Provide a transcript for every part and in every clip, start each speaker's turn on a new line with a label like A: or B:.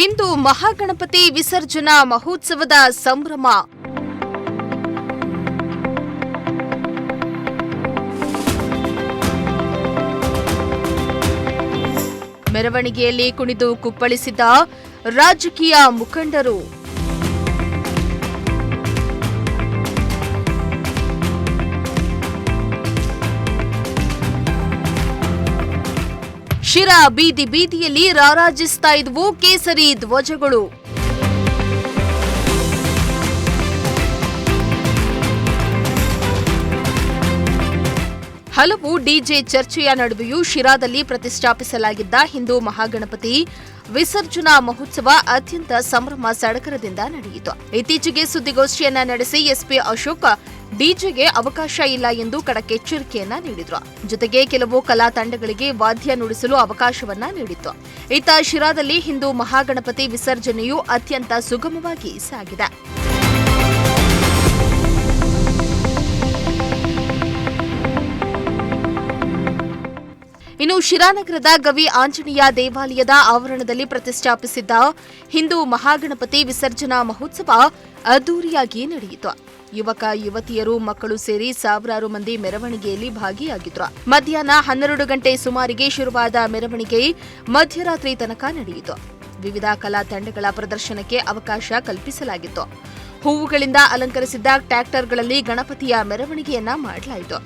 A: ಹಿಂದೂ ಮಹಾಗಣಪತಿ ವಿಸರ್ಜನಾ ಮಹೋತ್ಸವದ ಸಂಭ್ರಮ. ಮೆರವಣಿಗೆಯಲ್ಲಿ ಕುಣಿದು ಕುಪ್ಪಳಿಸಿದ ರಾಜಕೀಯ ಮುಖಂಡರು. ಶಿರಾ ಬೀದಿ ಬೀದಿಯಲ್ಲಿ ರಾರಾಜಿಸ್ತಾ ಇದ್ವು ಕೇಸರಿ ಧ್ವಜಗಳು. ಹಲವು ಡಿಜೆ ಚರ್ಚೆಯ ನಡುವೆಯೂ ಶಿರಾದಲ್ಲಿ ಪ್ರತಿಷ್ಠಾಪಿಸಲಾಗಿದ್ದ ಹಿಂದೂ ಮಹಾಗಣಪತಿ ವಿಸರ್ಜನಾ ಮಹೋತ್ಸವ ಅತ್ಯಂತ ಸಂಭ್ರಮ ಸಡಗರದಿಂದ ನಡೆಯಿತು. ಇತ್ತೀಚೆಗೆ ಸುದ್ದಿಗೋಷ್ಠಿಯನ್ನ ನಡೆಸಿ ಎಸ್ಪಿ ಅಶೋಕ್ ಡಿಜೆಗೆ ಅವಕಾಶ ಇಲ್ಲ ಎಂದು ಖಡಕ್ ಎಚ್ಚರಿಕೆಯನ್ನ ನೀಡಿದ್ರು. ಜೊತೆಗೆ ಕೆಲವು ಕಲಾ ತಂಡಗಳಿಗೆ ವಾದ್ಯ ನುಡಿಸಲು ಅವಕಾಶವನ್ನ ನೀಡಿತ್ತು. ಇತ್ತ ಶಿರಾದಲ್ಲಿ ಹಿಂದೂ ಮಹಾಗಣಪತಿ ವಿಸರ್ಜನೆಯು ಅತ್ಯಂತ ಸುಗಮವಾಗಿ ಸಾಗಿದೆ. ಇನ್ನು ಶಿರಾನಗರದ ಗವಿ ಆಂಜನೇಯ ದೇವಾಲಯದ ಆವರಣದಲ್ಲಿ ಪ್ರತಿಷ್ಠಾಪಿಸಿದ್ದ ಹಿಂದೂ ಮಹಾಗಣಪತಿ ವಿಸರ್ಜನಾ ಮಹೋತ್ಸವ ಅದ್ದೂರಿಯಾಗಿ ನಡೆಯಿತು. ಯುವಕ ಯುವತಿಯರು ಮಕ್ಕಳು ಸೇರಿ ಸಾವಿರಾರು ಮಂದಿ ಮೆರವಣಿಗೆಯಲ್ಲಿ ಭಾಗಿಯಾಗಿದ್ರು. ಮಧ್ಯಾಹ್ನ 12 ಗಂಟೆ ಸುಮಾರಿಗೆ ಶುರುವಾದ ಮೆರವಣಿಗೆ ಮಧ್ಯರಾತ್ರಿ ತನಕ ನಡೆಯಿತು. ವಿವಿಧ ಕಲಾ ತಂಡಗಳ ಪ್ರದರ್ಶನಕ್ಕೆ ಅವಕಾಶ ಕಲ್ಪಿಸಲಾಗಿತ್ತು. ಹೂವುಗಳಿಂದ ಅಲಂಕರಿಸಿದ್ದ ಟ್ರ್ಯಾಕ್ಟರ್ಗಳಲ್ಲಿ ಗಣಪತಿಯ ಮೆರವಣಿಗೆಯನ್ನ ಮಾಡಲಾಯಿತು.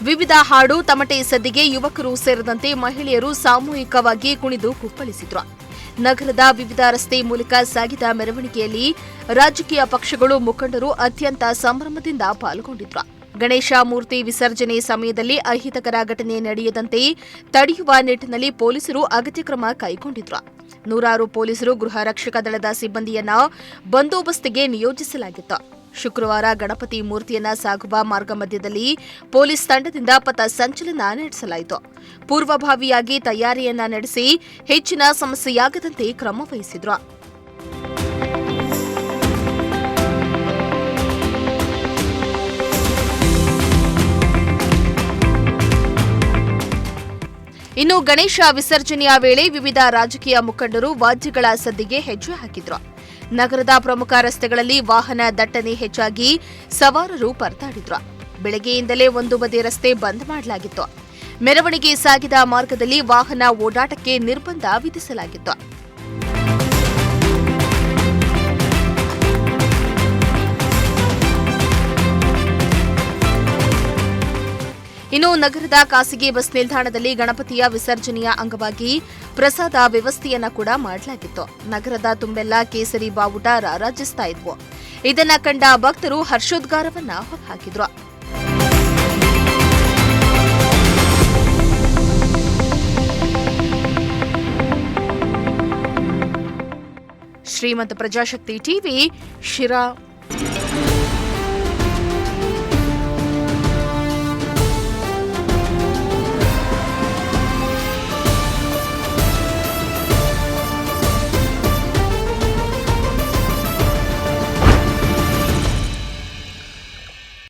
A: ವಿವಿಧ ಹಾಡು ತಮಟೆ ಸದ್ದಿಗೆ ಯುವಕರು ಸೇರಿದಂತೆ ಮಹಿಳೆಯರು ಸಾಮೂಹಿಕವಾಗಿ ಕುಣಿದು ಕುಪ್ಪಳಿಸಿದ್ರು. ನಗರದ ವಿವಿಧ ರಸ್ತೆ ಮೂಲಕ ಸಾಗಿದ ಮೆರವಣಿಗೆಯಲ್ಲಿ ರಾಜಕೀಯ ಪಕ್ಷಗಳು ಮುಖಂಡರು ಅತ್ಯಂತ ಸಂಭ್ರಮದಿಂದ ಪಾಲ್ಗೊಂಡಿದ್ರು. ಗಣೇಶ ಮೂರ್ತಿ ವಿಸರ್ಜನೆ ಸಮಯದಲ್ಲಿ ಅಹಿತಕರ ಘಟನೆ ನಡೆಯದಂತೆ ತಡೆಯುವ ನಿಟ್ಟಿನಲ್ಲಿ ಪೊಲೀಸರು ಅಗತ್ಯ ಕ್ರಮ ಕೈಗೊಂಡಿದ್ರು. ನೂರಾರು ಪೊಲೀಸರು ಗೃಹ ರಕ್ಷಕ ದಳದ ಸಿಬ್ಬಂದಿಯನ್ನ ಬಂದೋಬಸ್ತಿಗೆ ನಿಯೋಜಿಸಲಾಗಿತ್ತು. ಶುಕ್ರವಾರ ಗಣಪತಿ ಮೂರ್ತಿಯನ್ನ ಸಾಗುವ ಮಾರ್ಗ ಮಧ್ಯದಲ್ಲಿ ಪೊಲೀಸ್ ತಂಡದಿಂದ ಪಥ ಸಂಚಲನ ನಡೆಸಲಾಯಿತು. ಪೂರ್ವಭಾವಿಯಾಗಿ ತಯಾರಿಯನ್ನ ನಡೆಸಿ ಹೆಚ್ಚಿನ ಸಮಸ್ಯೆಯಾಗದಂತೆ ಕ್ರಮ ವಹಿಸಿದ್ರು. ಇನ್ನು ಗಣೇಶ ವಿಸರ್ಜನೆಯ ವೇಳೆ ವಿವಿಧ ರಾಜಕೀಯ ಮುಖಂಡರು ವಾದ್ಯಗಳ ಸದ್ದಿಗೆ ಹೆಜ್ಜೆ ಹಾಕಿದ್ರು. ನಗರದ ಪ್ರಮುಖ ರಸ್ತೆಗಳಲ್ಲಿ ವಾಹನ ದಟ್ಟಣೆ ಹೆಚ್ಚಾಗಿ ಸವಾರರು ಪರದಾಡಿದ್ರು. ಬೆಳಗ್ಗೆಯಿಂದಲೇ ಒಂದು ಬದಿ ರಸ್ತೆ ಬಂದ್ ಮಾಡಲಾಗಿತ್ತು. ಮೆರವಣಿಗೆ ಸಾಗಿದ ಮಾರ್ಗದಲ್ಲಿ ವಾಹನ ಓಡಾಟಕ್ಕೆ ನಿರ್ಬಂಧ ವಿಧಿಸಲಾಗಿತ್ತು. ಇನ್ನು ನಗರದ ಖಾಸಗಿ ಬಸ್ ನಿಲ್ದಾಣದಲ್ಲಿ ಗಣಪತಿಯ ವಿಸರ್ಜನೆಯ ಅಂಗವಾಗಿ ಪ್ರಸಾದ ವ್ಯವಸ್ಥೆಯನ್ನ ಕೂಡ ಮಾಡಲಾಗಿತ್ತು. ನಗರದ ತುಂಬೆಲ್ಲ ಕೇಸರಿ ಬಾವುಟ ರಾರಾಜಿಸ್ತಾ ಇದ್ವು. ಇದನ್ನ ಕಂಡ ಭಕ್ತರು ಹರ್ಷೋದ್ಗಾರವನ್ನ ಹೊರಹಾಕಿದ್ರು. ಶ್ರೀಮಂತ ಪ್ರಜಾಶಕ್ತಿ ಟಿವಿ, ಶಿರಾ.